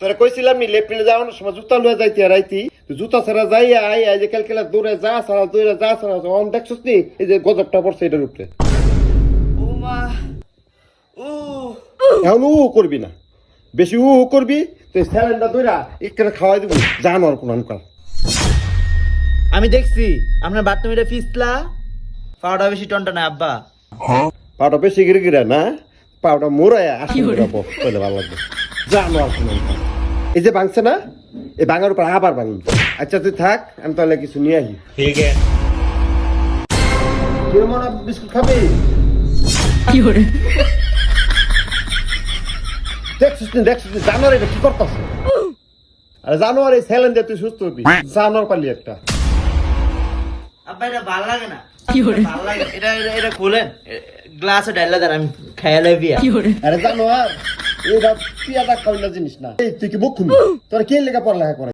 তোরা কইছিলাম নি লেফটিনে যাওয়ানোর সময় জুতা লয়ে যাইতে রাইতি জুতা ছাড়া যাইয়া আই এই যে ক্যালকুলেট দৌড়ে যা ছাড়া দৌড়ে যা ছাড়া অন দেখছস নি এই যে গজবটা পড়ছে এটার উপরে ও মা ও এখন করবি না বেশি করবি তুই স্যালেন্ডা দইরা একবারে খাওয়াই দিবি জানোয়ার কোন আনকাল আমি দেখছি আপনার বাথরুমে ফিসলা পাউডার বেশি টনটা না আব্বা পাউটা বেশি গিরে গিরে না পাউটা মোড়ায় আসি ঘুরাবো তাহলে ভালো লাগবে জানোয়ার কোন আনকাল এই যে ভাঙছে না এই ভাঙার উপর আবার ভাঙবি আচ্ছা তুই থাক আমি তাহলে কিছু নিয়ে আসি ঠিক আছে কিরমন বিস্কুট খাবি দেখছিস জানোয়ার এটা কি করতেছে আরে জানোয়ার এই স্যালেন দিয়ে তুই সুস্থ হবি জানোয়ার পালি একটা আব্বা এটা ভালো লাগে না ভালো লাগে এটা এটা এটা খুলেন গ্লাসে ডাইলা দেন আমি খাইয়া লাইবি আরে জানোয়ার এটা পিয়াদা খাওয়া জিনিস না এই তুই কি মুখ খুলবি তোর কে লেখা পড়ালেখা করে